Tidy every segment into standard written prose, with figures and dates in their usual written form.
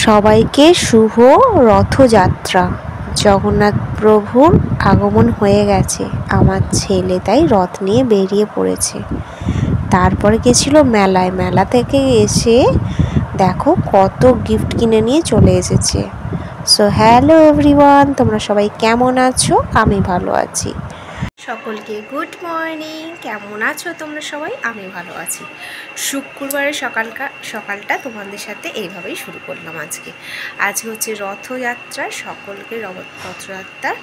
সবাইকে শুভ রথযাত্রা। জগন্নাথ প্রভুর আগমন হয়ে গেছে। আমার ছেলে তাই রথ নিয়ে বেরিয়ে পড়েছে। তারপরে গেছিল মেলায়। মেলা থেকে এসে দেখো কত গিফট কিনে নিয়ে চলে এসেছে। সো হ্যালো এভরিওয়ান, তোমরা সবাই কেমন আছো? আমি ভালো আছি। সকলকে গুড মর্নিং। কেমন আছো তোমরা সবাই? আমি ভালো আছি। শুক্রবারের সকালটা তোমাদের সাথে এইভাবেই শুরু করলাম। আজকে হচ্ছে রথযাত্রা। সকলকে রথযাত্রার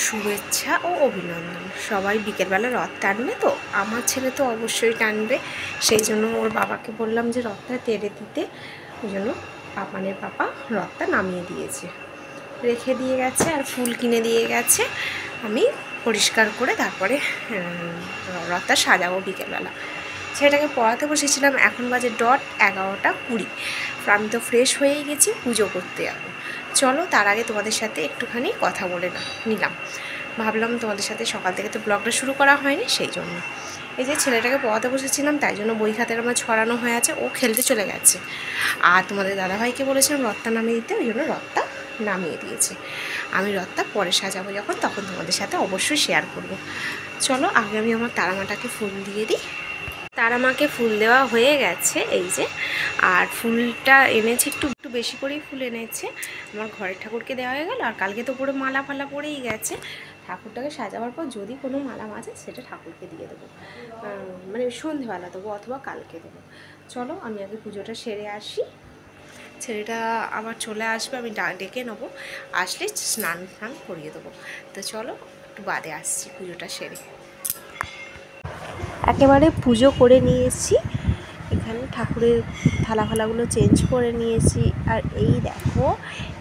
শুভেচ্ছা ও অভিনন্দন। সবাই বিকেলবেলা রথ টানবে, তো আমার ছেলে তো অবশ্যই টানবে। সেই জন্য ওর বাবাকে বললাম যে রথটা টেনে দিতে। ওই জন্য পাপা রথটা নামিয়ে দিয়েছে, রেখে দিয়ে গেছে, আর ফুল কিনে দিয়ে গেছে। আমি পরিষ্কার করে তারপরে রথটা সাজাবো বিকেলবেলা। ছেলেটাকে পড়াতে বসেছিলাম। এখন বাজে 11:20। আমি তো ফ্রেশ হয়েই গেছি, পুজো করতে যাবো। চলো তার আগে তোমাদের সাথে একটুখানি কথা বলে নিলাম। ভাবলাম তোমাদের সাথে, সকাল থেকে তো ব্লগটা শুরু করা হয়নি, সেই জন্য। এই যে ছেলেটাকে পড়াতে বসেছিলাম, তাই জন্য বই খাতের আমার ছড়ানো হয়ে আছে, ও খেলতে চলে গেছে। আর তোমাদের দাদাভাইকে বলেছিলাম রথটা নামিয়ে দিতে, ওই জন্য রথটা নামিয়ে দিয়েছে। আমি রথটা পরে সাজাবো যখন, তখন তোমাদের সাথে অবশ্যই শেয়ার করব। চলো আগে আমি আমার তারামাটাকে ফুল দিয়ে দিই। তারামাকে ফুল দেওয়া হয়ে গেছে, এই যে। আর ফুলটা এনেছে একটু বেশি করেই ফুল এনেছে। আমার ঘরের ঠাকুরকে দেওয়া হয়ে গেল, আর কালকে তো পুরো মালা ফালা পড়েই গেছে। ঠাকুরটাকে সাজাবার পর যদি কোনো মালা আছে সেটা ঠাকুরকে দিয়ে দেবো, মানে সন্ধেবেলা দেবো অথবা কালকে দেবো। চলো আমি আগে পুজোটা সেরে আসি। ছেলেটা আবার চলে আসবে, আমি ডেকে নেবো। আসলে স্নান করিয়ে দেবো। তো চলো একটু বাদে আসছি পুজোটা সেরে। একেবারে পুজো করে নিয়েছি। এখানে ঠাকুরের থালাগুলো চেঞ্জ করে নিয়েছি। আর এই দেখো,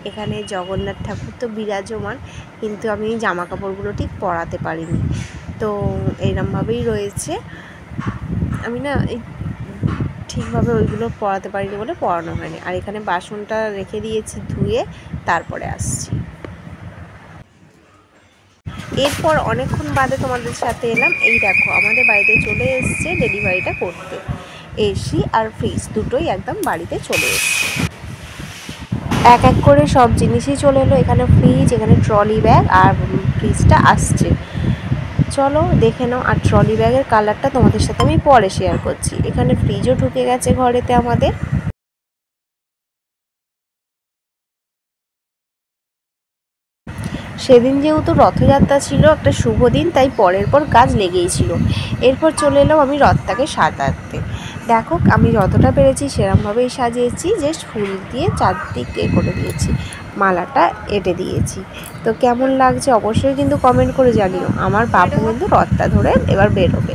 এখানে জগন্নাথ ঠাকুর তো বিরাজমান, কিন্তু আমি জামা কাপড়গুলো ঠিক পরাতে পারিনি, তো এইরকমভাবেই রয়েছে। আমি না এই ঠিকভাবে ওইগুলো পরাতে পারিনি বলে পরানো হয়নি। আর এখানে বাসনটা রেখে দিয়েছি ধুয়ে, তারপরে আসছি। এরপর অনেকক্ষণ বাদে তোমাদের সাথে এলাম। এই দেখো আমাদের বাড়িতে চলে এসছে ডেলিভারিটা করতে। এসি আর ফ্রিজ দুটোই একদম বাড়িতে চলে এসছে। এক এক করে সব জিনিসই চলে এলো। এখানে ফ্রিজ, এখানে ট্রলি ব্যাগ, আর ফ্রিজটা আসছে। চলো দেখে নাও। আর ট্রলি ব্যাগের কালারটা তোমাদের সাথে আমি পরে শেয়ার করছি। এখানে ফ্রিজও ঢুকে গেছে ঘরেতে আমাদের। সেদিন যেহেতু রথযাত্রা ছিল, একটা শুভ দিন, তাই পরের পর কাজ লেগেই ছিল। এরপর চলে এলাম আমি রথটাকে সাজাতে। দেখো আমি যতটা পেরেছি সেরকমভাবেই সাজিয়েছি, জাস্ট ফুল দিয়ে চারদিকে করে দিয়েছি, মালাটা এঁটে দিয়েছি। তো কেমন লাগছে অবশ্যই কিন্তু কমেন্ট করে জানিও। আমার বাবু কিন্তু রথটা ধরে এবার বেরোবে।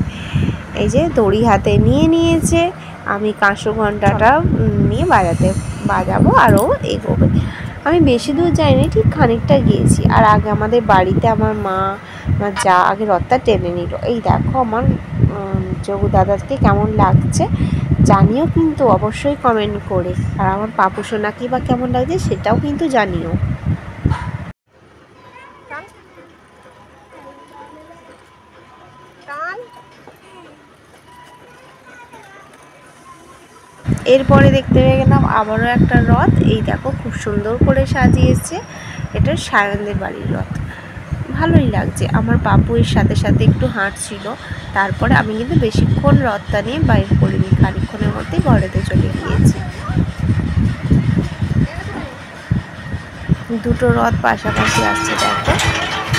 এই যে দড়ি হাতে নিয়ে নিয়েছে, আমি কাঁসো ঘণ্টাটা নিয়ে বাজাবো, আরও এগোবে। আমি বেশি দূর যাইনি, ঠিক খানিকটা গিয়েছি। আর আগে আমাদের বাড়িতে আমার মা, আমার যা আগে রথটা টেনে নিল। এই দেখো আমার যোগু দাদাকে কেমন লাগছে জানিও কিন্তু অবশ্যই কমেন্ট করে। আর আমার পাপু সোনাকে বা কেমন লাগছে সেটাও কিন্তু জানিও। এরপরে দেখতে পেয়ে গেলাম আবারও একটা রথ। এই দেখো খুব সুন্দর করে সাজিয়েছে। এটা সায়নদের বাড়ির রথ, ভালোই লাগছে। আমার বাবু এর সাথে সাথে একটু হাঁটছিল। তারপরে আমি কিন্তু বেশিক্ষণ রথটা নিয়ে বাইর করিনি, খানিকক্ষণের মধ্যেই ঘরেতে চলে গিয়েছি। দুটো রথ পাশাপাশি আসছে, দেখো।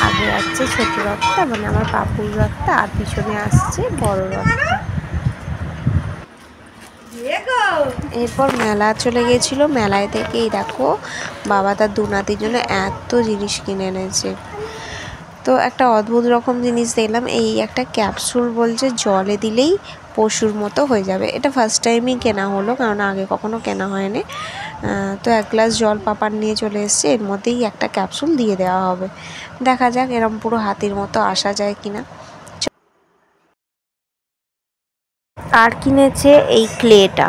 আগে আসছে ছোট রথটা, মানে আমার বাবুর রথটা, আর পিছনে আসছে বড় রথটা। এরপর মেলা চলে গেছিল। মেলায় থেকেই দেখো বাবা তার দু নাতির জন্য এত জিনিস কিনে এনেছে। তো একটা অদ্ভুত রকম জিনিস দেখলাম, এই একটা ক্যাপসুল বলছে জলে দিলেই পশুর মতো হয়ে যাবে। এটা ফার্স্ট টাইমই কেনা হলো, কারণ আগে কখনো কেনা হয়নি। তো এক গ্লাস জল পাপার নিয়ে চলে এসছে, এর মধ্যেই একটা ক্যাপসুল দিয়ে দেওয়া হবে। দেখা যাক এরম পুরো হাতির মতো আসা যায় কিনা। আর কিনেছে এই ক্লেটা।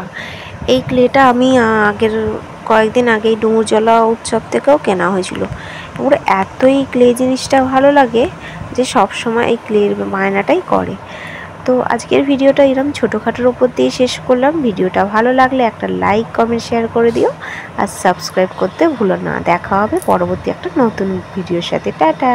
এই ক্লেটা আমি আগের কয়েকদিন আগেই ডুমুরজলা উৎসব থেকেও কেনা হয়েছিল। পুরো এতই ক্লে জিনিসটা ভালো লাগে যে সব সময় এই ক্লের বায়নাটাই করে। তো আজকের ভিডিওটা এরকম ছোটোখাটোর উপর দিয়ে শেষ করলাম। ভিডিওটা ভালো লাগলে একটা লাইক কমেন্ট শেয়ার করে দিও আর সাবস্ক্রাইব করতে ভুলো না। দেখা হবে পরবর্তী একটা নতুন ভিডিওর সাথে। টাটা।